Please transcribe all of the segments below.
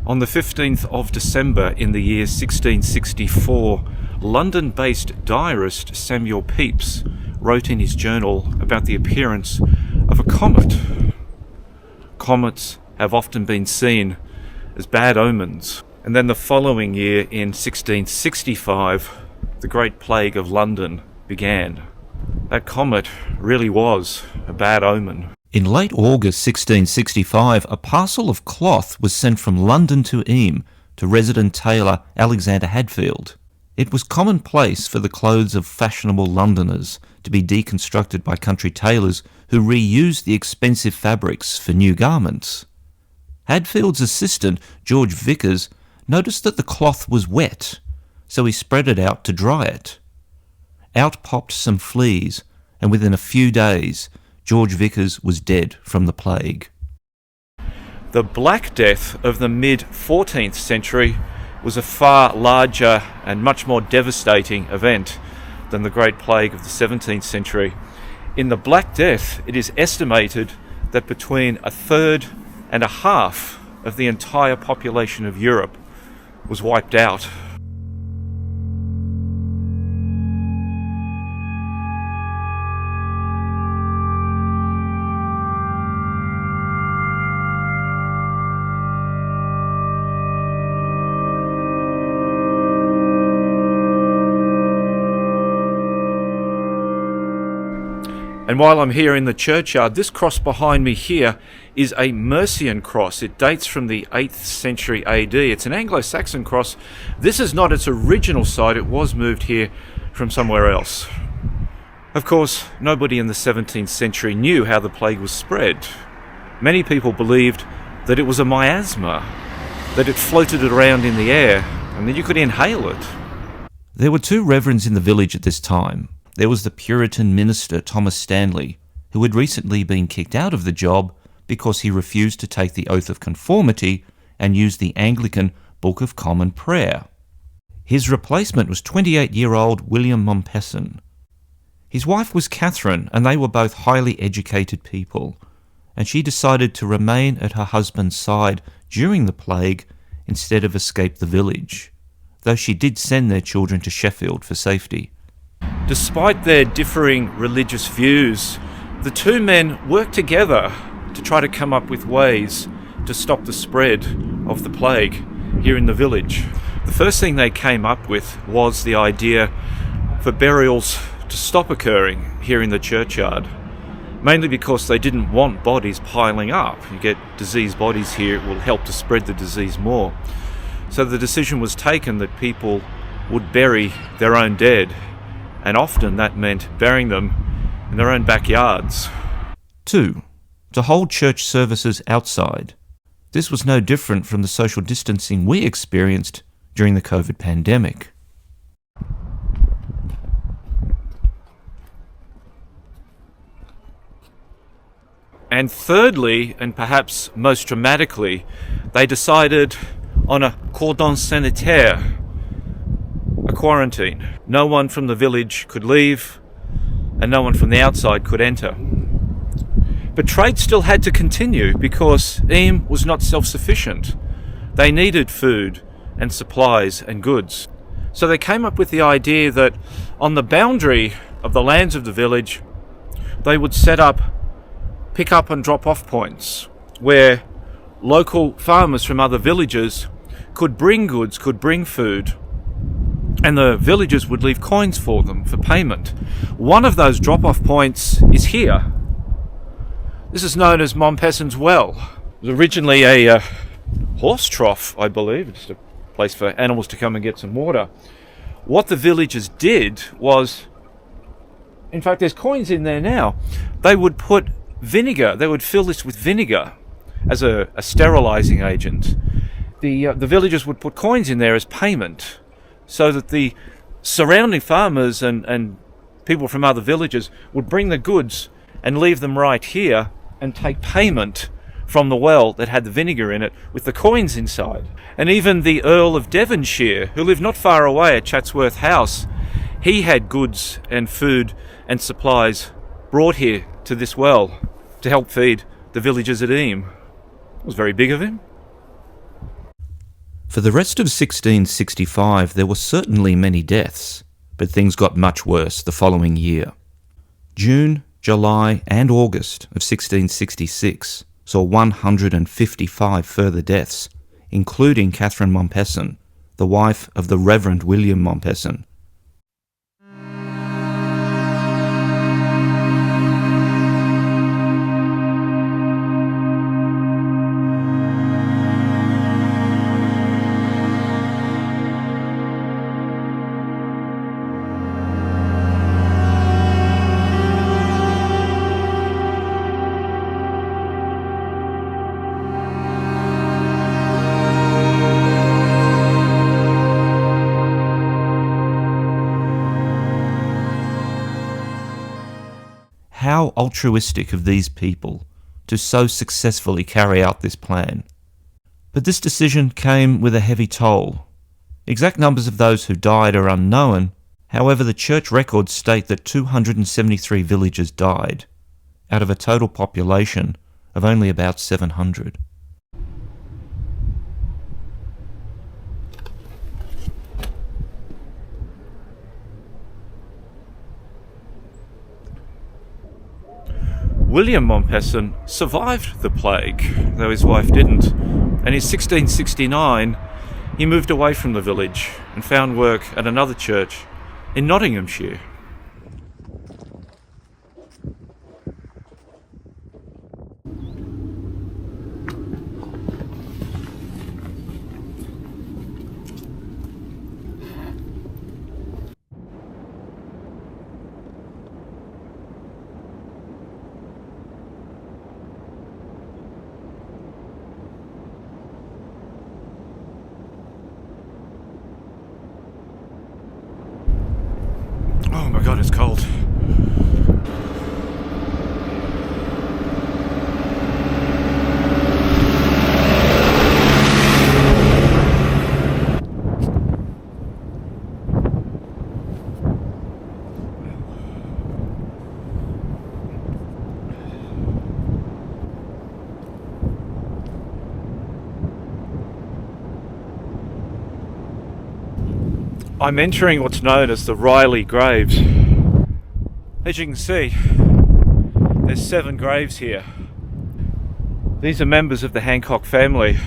On the 15th of December in the year 1664, London-based diarist Samuel Pepys wrote in his journal about the appearance of a comet. Comets have often been seen as bad omens. And then the following year, in 1665, the Great Plague of London began. That comet really was a bad omen. In late August 1665, a parcel of cloth was sent from London to Eyam to resident tailor Alexander Hadfield. It was commonplace for the clothes of fashionable Londoners to be deconstructed by country tailors who reused the expensive fabrics for new garments. Hadfield's assistant, George Vickers, noticed that the cloth was wet, so he spread it out to dry it. Out popped some fleas, and within a few days, George Vickers was dead from the plague. The Black Death of the mid-14th century was a far larger and much more devastating event than the Great Plague of the 17th century. In the Black Death, it is estimated that between a third and a half of the entire population of Europe was wiped out. And while I'm here in the churchyard, this cross behind me here is a Mercian cross. It dates from the 8th century AD. It's an Anglo-Saxon cross. This is not its original site. It was moved here from somewhere else. Of course, nobody in the 17th century knew how the plague was spread. Many people believed that it was a miasma, that it floated around in the air, and that you could inhale it. There were two reverends in the village at this time. There was the Puritan minister Thomas Stanley, who had recently been kicked out of the job because he refused to take the oath of conformity and use the Anglican Book of Common Prayer. His replacement was 28-year-old William Mompesson. His wife was Catherine, and they were both highly educated people, and she decided to remain at her husband's side during the plague instead of escape the village, though she did send their children to Sheffield for safety. Despite their differing religious views, the two men worked together to try to come up with ways to stop the spread of the plague here in the village. The first thing they came up with was the idea for burials to stop occurring here in the churchyard, mainly because they didn't want bodies piling up. You get diseased bodies here, it will help to spread the disease more. So the decision was taken that people would bury their own dead, and often that meant burying them in their own backyards. 2. To hold church services outside. This was no different from the social distancing we experienced during the COVID pandemic. And thirdly, and perhaps most dramatically, they decided on a cordon sanitaire, a quarantine. No one from the village could leave, and no one from the outside could enter. But trade still had to continue because Eyam was not self-sufficient. They needed food and supplies and goods. So they came up with the idea that on the boundary of the lands of the village, they would set up pick up and drop off points where local farmers from other villages could bring goods, could bring food, and the villagers would leave coins for them for payment. One of those drop-off points is here. This is known as Mompesson's Well. It was originally a horse trough, I believe. It's a place for animals to come and get some water. What the villagers did was, in fact, there's coins in there now. They would put vinegar, they would fill this with vinegar as a sterilizing agent. The villagers would put coins in there as payment, so that the surrounding farmers and people from other villages would bring the goods and leave them right here and take payment from the well that had the vinegar in it with the coins inside. And even the Earl of Devonshire, who lived not far away at Chatsworth House, he had goods and food and supplies brought here to this well to help feed the villagers at Eyam. It was very big of him. For the rest of 1665 there were certainly many deaths, but things got much worse the following year. June, July and August of 1666 saw 155 further deaths, including Catherine Mompesson, the wife of the Reverend William Mompesson. How altruistic of these people to so successfully carry out this plan. But this decision came with a heavy toll. Exact numbers of those who died are unknown. However, the church records state that 273 villagers died, out of a total population of only about 700. William Mompesson survived the plague, though his wife didn't, and in 1669 he moved away from the village and found work at another church in Nottinghamshire. Oh my god, it's cold. I'm entering what's known as the Riley Graves. As you can see, there's 7 graves here. These are members of the Hancock family.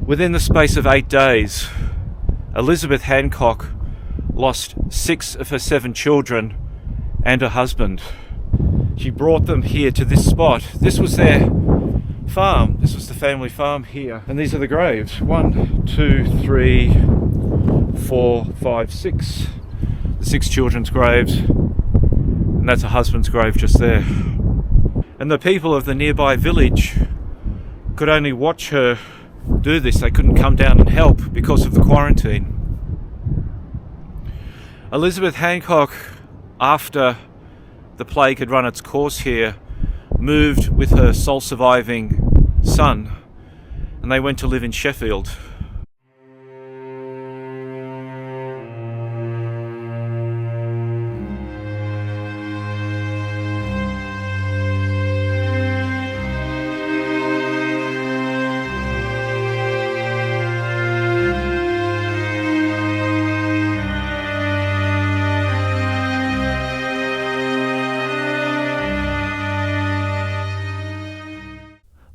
Within the space of 8 days, Elizabeth Hancock lost 6 of her 7 children and her husband. She brought them here to this spot. This was their farm. This was the family farm here. And these are the graves. 1, 2, 3, 4, 5, 6. The 6 children's graves. And that's a husband's grave just there. And the people of the nearby village could only watch her do this. They couldn't come down and help because of the quarantine. Elizabeth Hancock, after the plague had run its course here, moved with her sole surviving son, and they went to live in Sheffield.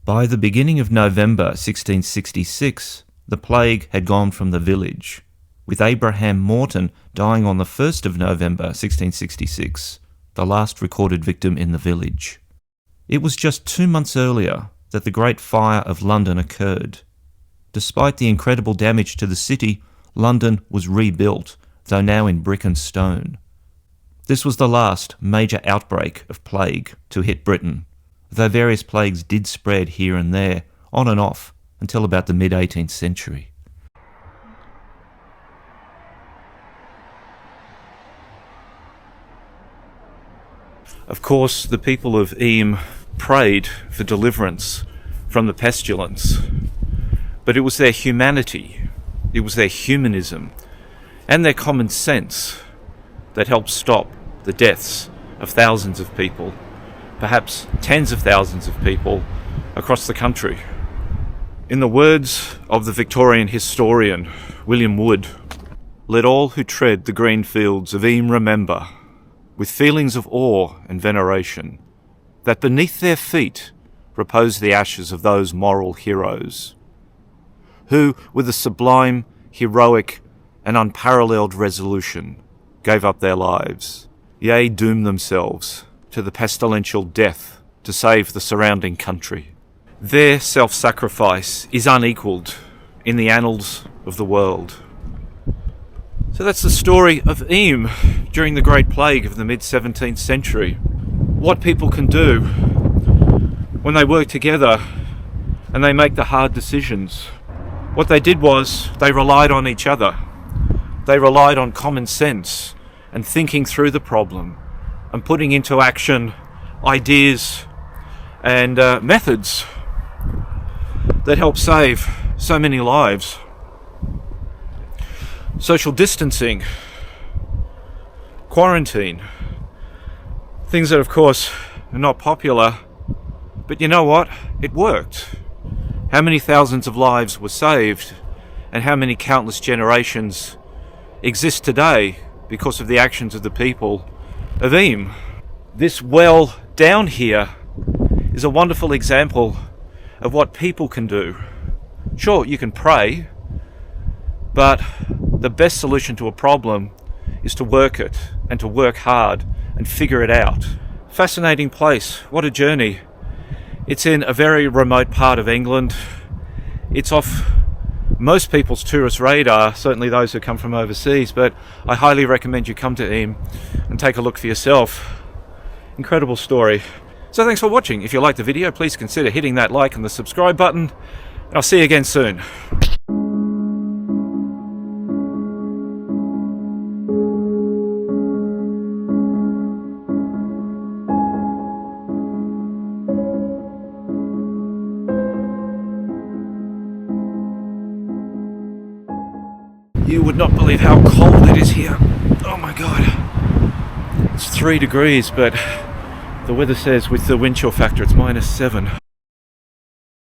By the beginning of November 1666, the plague had gone from the village, with Abraham Morton dying on the 1st of November 1666, the last recorded victim in the village. It was just 2 months earlier that the Great Fire of London occurred. Despite the incredible damage to the city, London was rebuilt, though now in brick and stone. This was the last major outbreak of plague to hit Britain, though various plagues did spread here and there, on and off, until about the mid-18th century. Of course, the people of Eyam prayed for deliverance from the pestilence, but it was their humanity, it was their humanism, and their common sense that helped stop the deaths of thousands of people, perhaps tens of thousands of people across the country. In the words of the Victorian historian William Wood, "Let all who tread the green fields of Eyam remember, with feelings of awe and veneration, that beneath their feet repose the ashes of those moral heroes, who, with a sublime, heroic, and unparalleled resolution, gave up their lives, yea, doomed themselves to the pestilential death to save the surrounding country. Their self-sacrifice is unequalled in the annals of the world." So that's the story of Eyam during the Great Plague of the mid-17th century. What people can do when they work together and they make the hard decisions. What they did was they relied on each other. They relied on common sense and thinking through the problem and putting into action ideas and methods that help save so many lives. Social distancing, quarantine, things that of course are not popular, but you know what? It worked. How many thousands of lives were saved, and how many countless generations exist today because of the actions of the people of Eyam. This well down here is a wonderful example of what people can do. Sure, you can pray, but the best solution to a problem is to work it and to work hard and figure it out. Fascinating place. What a journey. It's in a very remote part of England. It's off most people's tourist radar, certainly those who come from overseas, but I highly recommend you come to Eyam and take a look for yourself. Incredible story. So thanks for watching. If you liked the video, please consider hitting that like and the subscribe button. I'll see you again soon. You would not believe how cold it is here. Oh my god. It's 3 degrees, but the weather says with the wind chill factor it's -7.